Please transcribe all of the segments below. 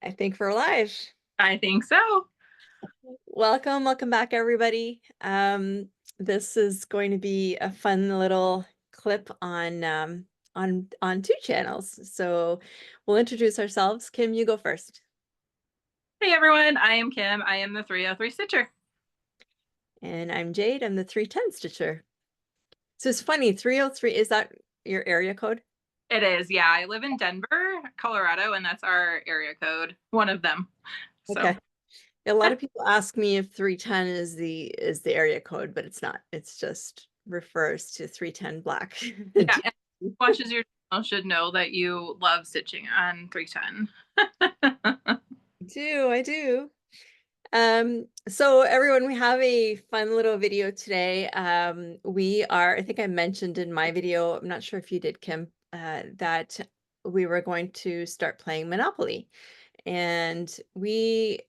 I think we're live. I think so. Welcome back, everybody. This is going to be a fun little clip on two channels. So we'll introduce ourselves. Kim, you go first. Hey everyone, I am Kim. I am the 303 Stitcher. And I'm Jade. I'm the 310 Stitcher. So it's funny, 303, is that your area code? It is, yeah. I live in Denver, Colorado, and that's our area code, one of them. So, Okay. A lot of people ask me if 310 is the area code, but it's not. It's just refers to 310 black. yeah, and watches your channel should know that you love stitching on 310. I do. So everyone, we have a fun little video today. I think I mentioned in my video, I'm not sure if you did, Kim, that we were going to start playing Monopoly. And we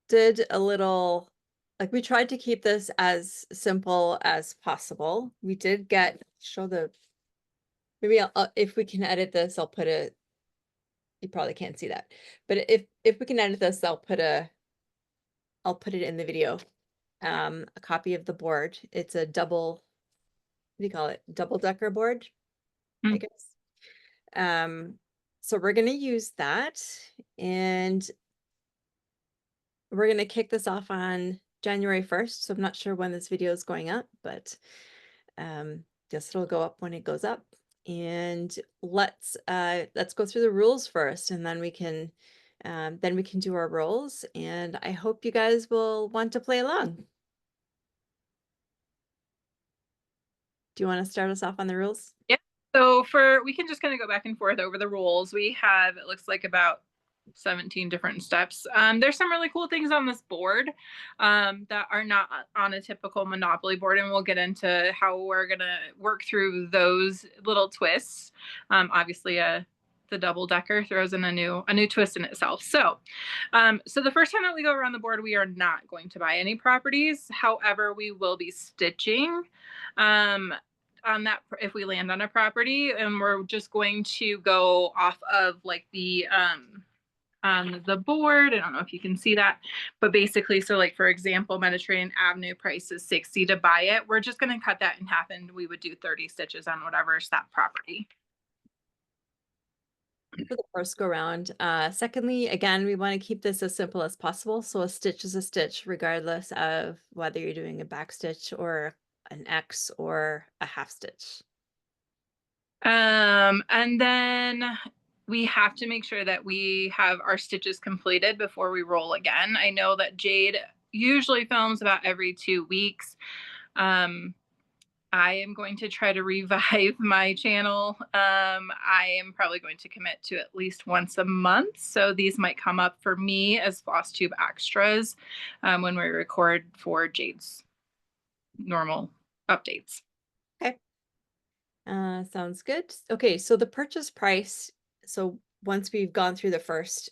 did a little, like we tried to keep this as simple as possible. We did show the, maybe if we can edit this, I'll put a, you probably can't see that. But if we can edit this, I'll put it in the video. A copy of the board. It's a double, what do you call it? Double decker board, I Mm. guess. So we're gonna use that, and we're gonna kick this off on January 1st. So I'm not sure when this video is going up, but guess it'll go up when it goes up. And let's go through the rules first, and then we can do our rolls. And I hope you guys will want to play along. Do you want to start us off on the rules? Yeah. We can just kind of go back and forth over the rules. We have, it looks like about 17 different steps. There's some really cool things on this board that are not on a typical Monopoly board, and we'll get into how we're gonna work through those little twists. Obviously, the double decker throws in a new twist in itself. So the first time that we go around the board, we are not going to buy any properties. However, we will be stitching. On that, if we land on a property, and we're just going to go off of like the on the board. I don't know if you can see that, but basically, so like for example, Mediterranean Avenue price is 60 to buy it. We're just going to cut that in half, and we would do 30 stitches on whatever's that property. For the first go round. Secondly, again, we want to keep this as simple as possible. So a stitch is a stitch, regardless of whether you're doing a back stitch or an X or a half stitch. And then we have to make sure that we have our stitches completed before we roll again. I know that Jade usually films about every 2 weeks. I am going to try to revive my channel. I am probably going to commit to at least once a month. So these might come up for me as flosstube extras when we record for Jade's normal updates. Okay. Sounds good. Okay, so the purchase price. So once we've gone through the first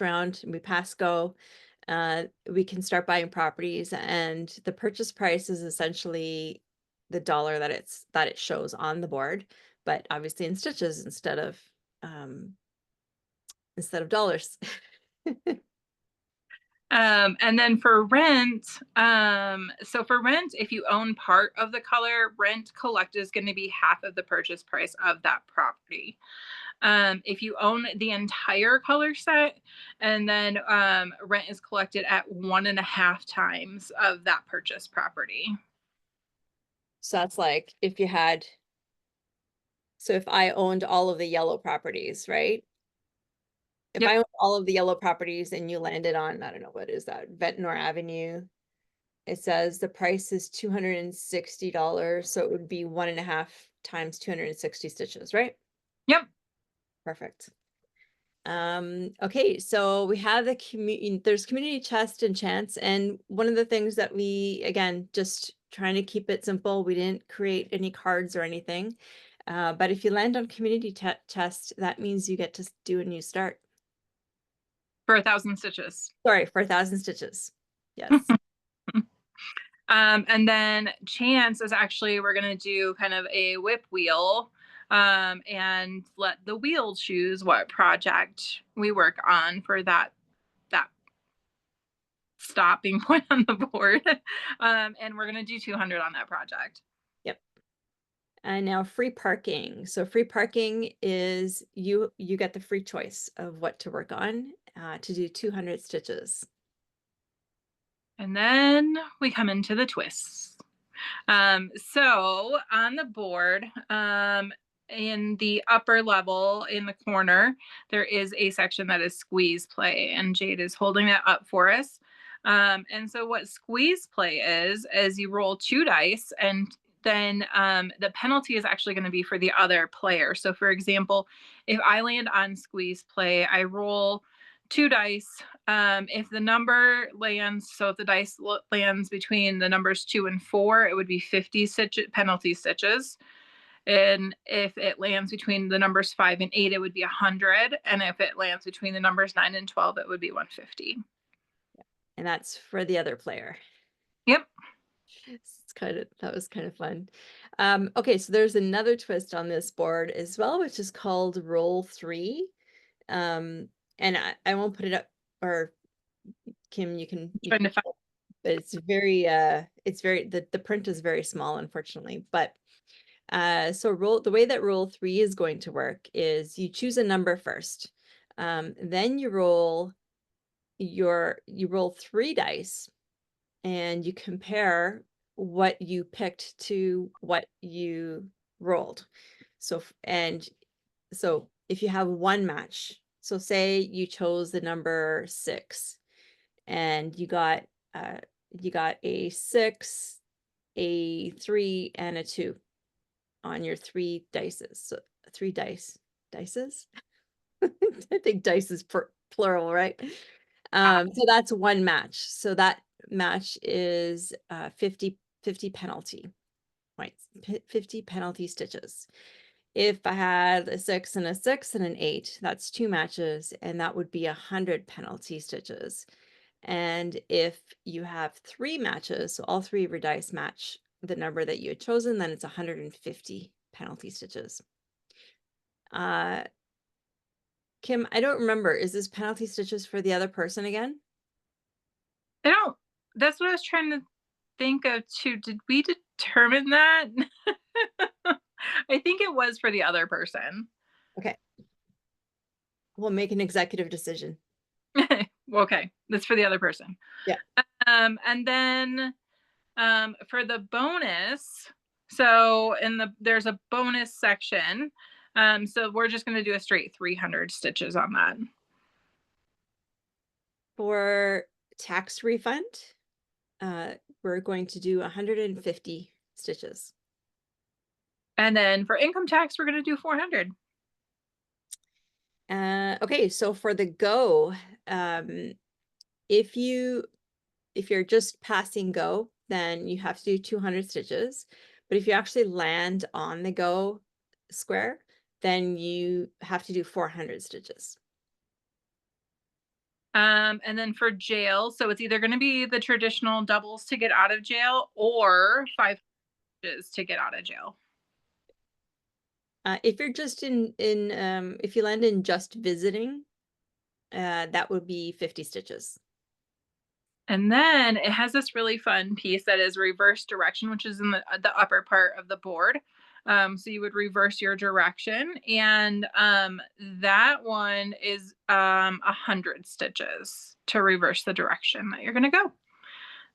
round and we pass go, we can start buying properties, and the purchase price is essentially the dollar that it shows on the board, but obviously in stitches um instead of dollars. And then for rent, so for rent, if you own part of the color, rent collect is going to be half of the purchase price of that property. If you own the entire color set, and then rent is collected at 1.5 times of that purchase property. So that's like if I owned all of the yellow properties, right? If Yep. I owned all of the yellow properties and you landed on, I don't know, what is that, Ventnor Avenue, it says the price is $260, so it would be 1.5 times 260 stitches, right? Yep. Perfect. Okay, so we have there's community chest and chance, and one of the things that we, again, just trying to keep it simple, we didn't create any cards or anything. But if you land on community chest, that means you get to do a new start. For 1,000 stitches. Sorry, for 1,000 stitches. Yes. And then chance is actually, we're going to do kind of a whip wheel. and let the wheel choose what project we work on for that stopping point on the board. And we're going to do 200 on that project. Yep. And now free parking. So free parking is you get the free choice of what to work on to do 200 stitches. And then we come into the twists. So on the board, in the upper level in the corner, there is a section that is squeeze play, and Jade is holding that up for us. And so what squeeze play is you roll 2 dice, and then the penalty is actually going to be for the other player. So for example, if I land on squeeze play, I roll 2 dice. If the number lands, so if the dice lands between the numbers 2 and 4, it would be 50 penalty stitches. And if it lands between the numbers 5 and 8, it would be 100. And if it lands between the numbers 9 and 12, it would be 150. And that's for the other player. Yep. That was kind of fun. Okay, so there's another twist on this board as well, which is called roll 3. And I won't put it up, or Kim, you can Trying to find. but it's very the print is very small, unfortunately. But so the way that roll 3 is going to work is you choose a number first. Then you roll 3 dice and you compare what you picked to what you rolled. So if you have one match, so say you chose the number 6 and you got a 6, a 3, and a 2 on your 3 dices. So 3 dices. I think dice is plural, right? So that's one match. So that match is 50 penalty points, 50 penalty stitches. If I had a 6 and a 6 and an 8, that's 2 matches, and that would be 100 penalty stitches. And if you have 3 matches, so all 3 of your dice match the number that you had chosen, then it's 150 penalty stitches. Kim, I don't remember. Is this penalty stitches for the other person again? I don't, that's what I was trying to think of too. Did we determine that? I think it was for the other person. Okay. We'll make an executive decision. Okay, that's for the other person. Yeah. And then for the bonus, so there's a bonus section. So we're just going to do a straight 300 stitches on that. For tax refund, we're going to do 150 stitches. And then for income tax, we're going to do 400. Okay, so for the go, if you're just passing go, then you have to do 200 stitches. But if you actually land on the go square, then you have to do 400 stitches. And then for jail, so it's either going to be the traditional doubles to get out of jail or 5 stitches to get out of jail. If you're just if you land in just visiting, that would be 50 stitches. And then it has this really fun piece that is reverse direction, which is in the upper part of the board. So you would reverse your direction, and that one is 100 stitches to reverse the direction that you're going to go.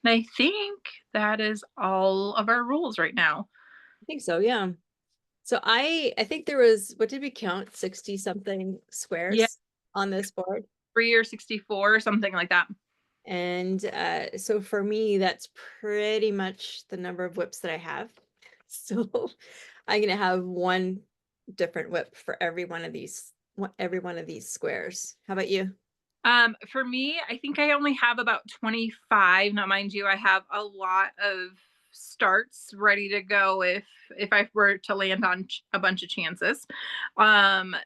And I think that is all of our rules right now. I think so, yeah. So I think there was, what did we count? 60 something squares Yeah, on this board. 3 or 64 or something like that. And so for me, that's pretty much the number of whips that I have. So I'm gonna have one different whip for every one of these squares. How about you? For me, I think I only have about 25. Now, mind you, I have a lot of starts ready to go if I were to land on a bunch of chances.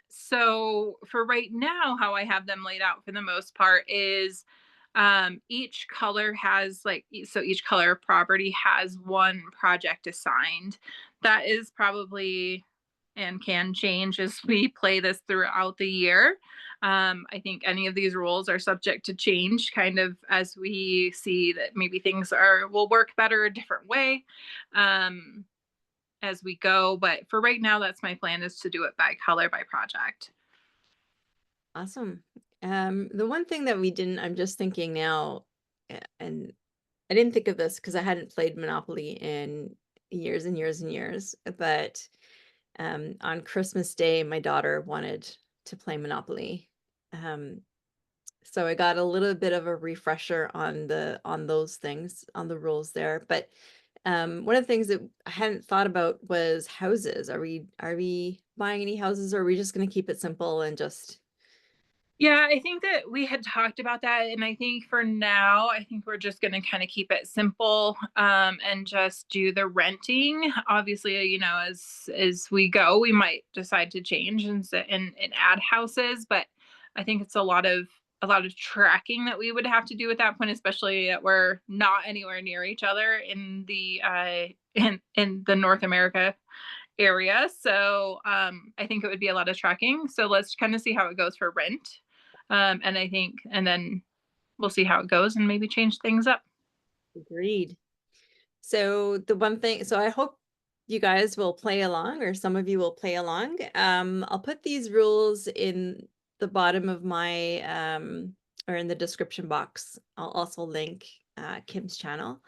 So for right now, how I have them laid out for the most part is each color has so each color property has one project assigned. That is probably and can change as we play this throughout the year. I think any of these rules are subject to change kind of as we see that maybe things are will work better a different way um, as we go. But for right now, that's my plan, is to do it by color by project. Awesome. The one thing that we didn't, I'm just thinking now, and I didn't think of this because I hadn't played Monopoly in years and years and years, but on Christmas Day, my daughter wanted to play Monopoly. Um, so I got a little bit of a refresher on those things, on the rules there. But one of the things that I hadn't thought about was houses. Are we buying any houses, or are we just going to keep it simple and just Yeah, I think that we had talked about that, and I think for now, I think we're just gonna kinda keep it simple, and just do the renting. Obviously, as we go, we might decide to change and add houses, but I think it's a lot of tracking that we would have to do at that point, especially that we're not anywhere near each other in the North America area. So I think it would be a lot of tracking. So let's kind of see how it goes for rent. And then we'll see how it goes and maybe change things up. agreed? So the one thing, so I hope you guys will play along, or some of you will play along. I'll put these rules in the bottom of my or in the description box. I'll also link Kim's channel.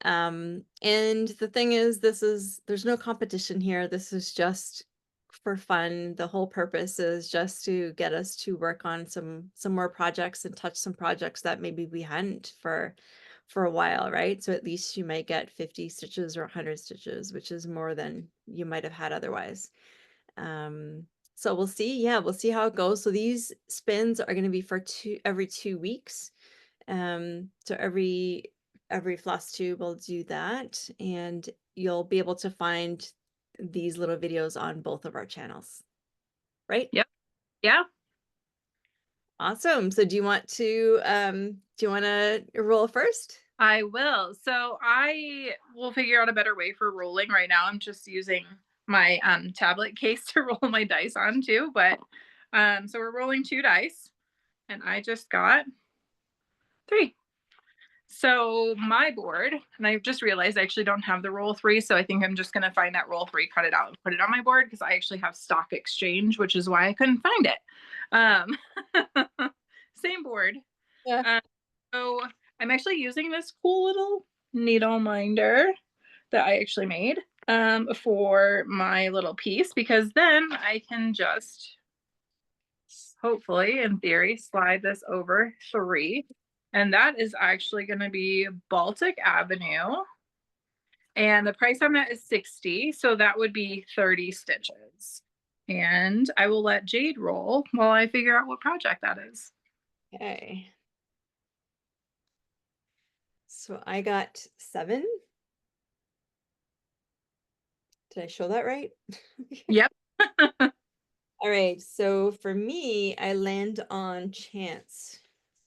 And the thing is, there's no competition here. This is just for fun. The whole purpose is just to get us to work on some more projects and touch some projects that maybe we hadn't for a while, right? So at least you might get 50 stitches or 100 stitches, which is more than you might have had otherwise. So we'll see. Yeah, we'll see how it goes. So these spins are going to be for every 2 weeks. So every floss tube will do that, and you'll be able to find these little videos on both of our channels, right? Yep. Yeah, Awesome. So do you want to roll first? I will. So I will figure out a better way for rolling. Right now, I'm just using my tablet case to roll my dice on too. But so we're rolling two dice, and I just got three. So my board, and I just realized I actually don't have the roll three, so I think I'm just gonna find that roll three, cut it out, and put it on my board because I actually have stock exchange, which is why I couldn't find it. Same board. Yeah. Uh, so I'm actually using this cool little needle minder that I actually made for my little piece, because then I can just hopefully, in theory, slide this over three. And that is actually going to be Baltic Avenue. And the price on that is 60. So that would be 30 stitches. And I will let Jade roll while I figure out what project that is. Okay. So I got 7. Did I show that right? Yep. All right. So for me, I land on chance.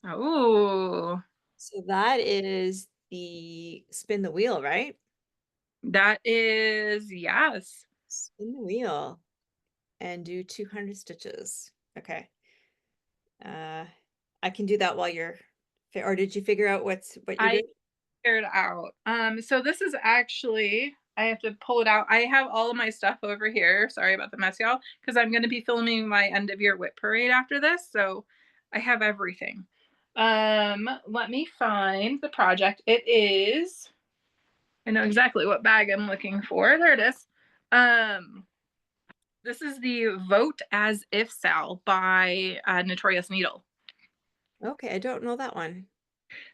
Oh, So that is the spin the wheel, right? that is, yes. Spin the wheel and do 200 stitches. Okay. Uh, I can do that while or did you figure out what you're I doing? figured out. So this is actually, I have to pull it out. I have all of my stuff over here. Sorry about the mess, y'all, because I'm going to be filming my end of year whip parade after this. So I have everything. Let me find the project. It is, I know exactly what bag I'm looking for. There it is. Um, this is the Vote as If Sal by Notorious Needle. Okay, I don't know that one.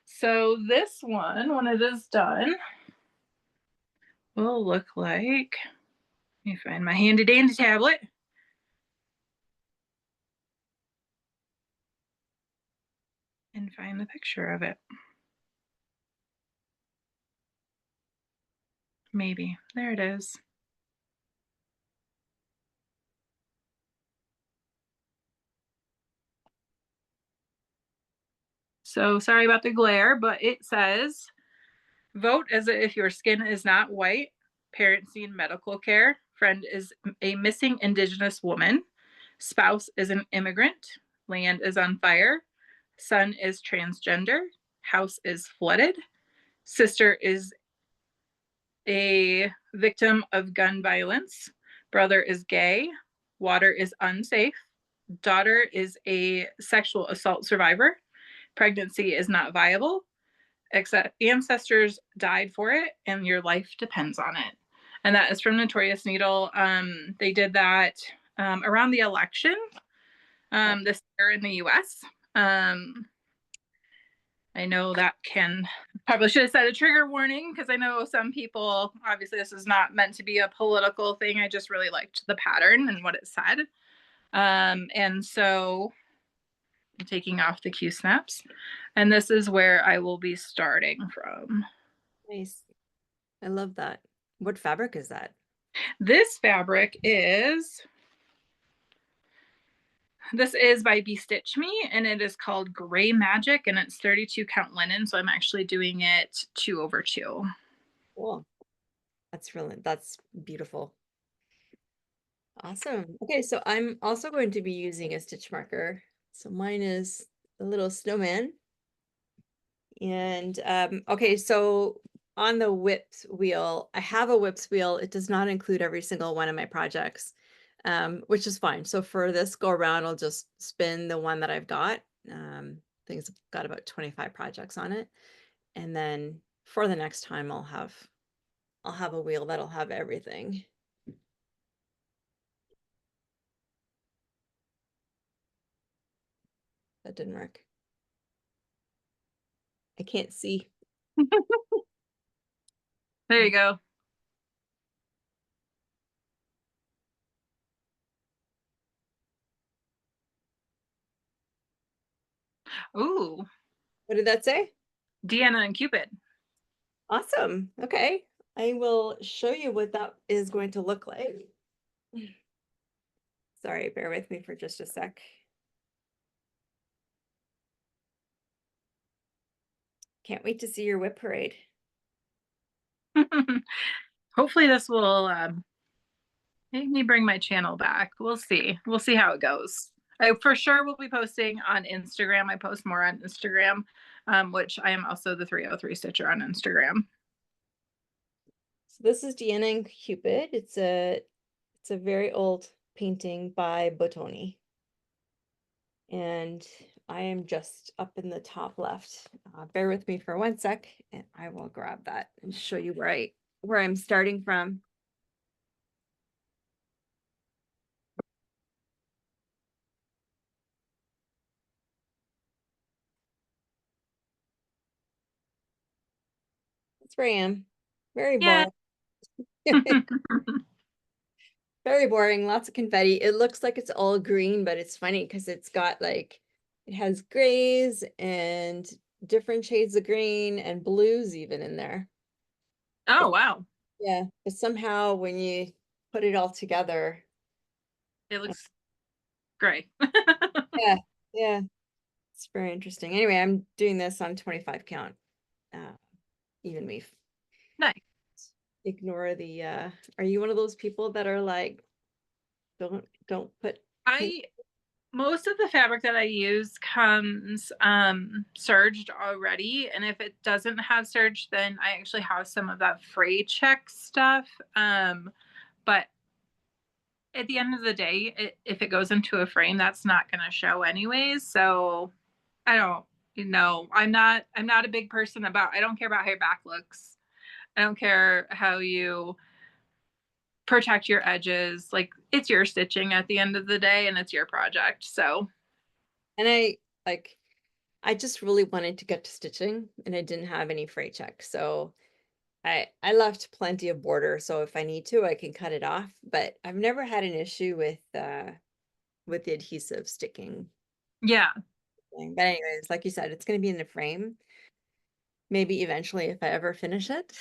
So this one, when it is done, will look like, let me find my handy dandy tablet and find the picture of it. Maybe. There it is. So sorry about the glare, but it says, vote as if your skin is not white. Parents need medical care. Friend is a missing Indigenous woman. Spouse is an immigrant. Land is on fire. Son is transgender. House is flooded. Sister is a victim of gun violence. Brother is gay. Water is unsafe. Daughter is a sexual assault survivor. Pregnancy is not viable. Ancestors died for it, and your life depends on it. And that is from Notorious Needle. They did that around the election this year in the US. I know that can probably should have said a trigger warning because I know some people, obviously, this is not meant to be a political thing. I just really liked the pattern and what it said. And so I'm taking off the Q snaps. And this is where I will be starting from. Nice. I love that. What fabric is that? This fabric is by Be Stitch Me, and it is called Gray Magic, and it's 32 count linen. So I'm actually doing it 2/2. Cool. That's beautiful. Awesome. Okay, so I'm also going to be using a stitch marker. So mine is a little snowman. And okay, so on the whips wheel, I have a whips wheel. It does not include every single one of my projects, which is fine. So for this go around, I'll just spin the one that I've got. I think it's got about 25 projects on it. And then for the next time, I'll have a wheel that'll have everything. That didn't work. I can't see. There you go. Ooh, What did that say? Deanna and Cupid. Awesome. Okay. I will show you what that is going to look like. Sorry, bear with me for just a sec. Can't wait to see your whip parade. Hopefully this will make me bring my channel back. We'll see. We'll see how it goes. I for sure will be posting on Instagram. I post more on Instagram, which I am also the 303 Stitcher on Instagram. So this is Deanna and Cupid. It's a very old painting by Bottoni. And I am just up in the top left. Bear with me for 1 sec, and I will grab that and show you where I'm starting from. That's where I am. Very Yeah. boring. Very boring, lots of confetti. It looks like it's all green, but it's funny because it's got like, it has grays and different shades of green and blues even in there. Oh, But wow. yeah, but somehow when you put it all together, It looks great. yeah, yeah, it's very interesting. Anyway, I'm doing this on 25 count, even weave. Nice. Ignore the, are you one of those people that are like, don't put paint? Most of the fabric that I use comes serged already, and if it doesn't have serge, then I actually have some of that fray check stuff. But at the end of the day, if it goes into a frame, that's not going to show anyways. So I don't, I'm not a big person about. I don't care about how your back looks. I don't care how you protect your edges. Like, it's your stitching at the end of the day, and it's your project. So And I just really wanted to get to stitching and I didn't have any fray check. So I left plenty of border. So if I need to, I can cut it off, but I've never had an issue with the adhesive sticking yeah. thing. But anyways, like you said, it's gonna be in the frame. Maybe eventually if I ever finish it.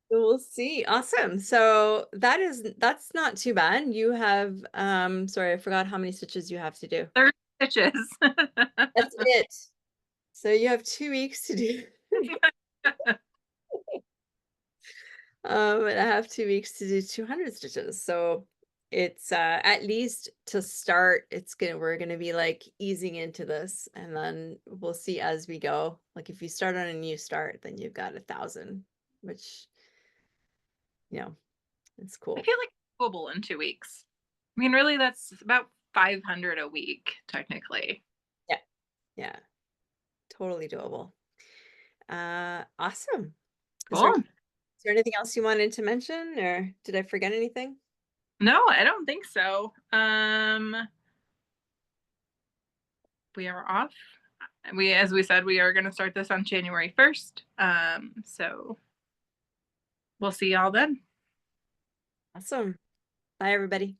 We'll see. Awesome. So that's not too bad. You have sorry, I forgot how many stitches you have to do. 30 stitches. That's it. So you have 2 weeks to do. And I have 2 weeks to do 200 stitches. So it's at least to start, we're gonna be like easing into this, and then we'll see as we go. Like if you start on a new start, then you've got 1,000, which you know, it's I cool. feel like it's doable in 2 weeks. I mean, really, that's about 500 a week, technically. Yeah, yeah, totally doable. Awesome. Cool. Is there anything else you wanted to mention, or did I forget anything? No, I don't think so. We are off. As we said, we are going to start this on January 1st. So we'll see y'all then. Awesome. Bye, everybody.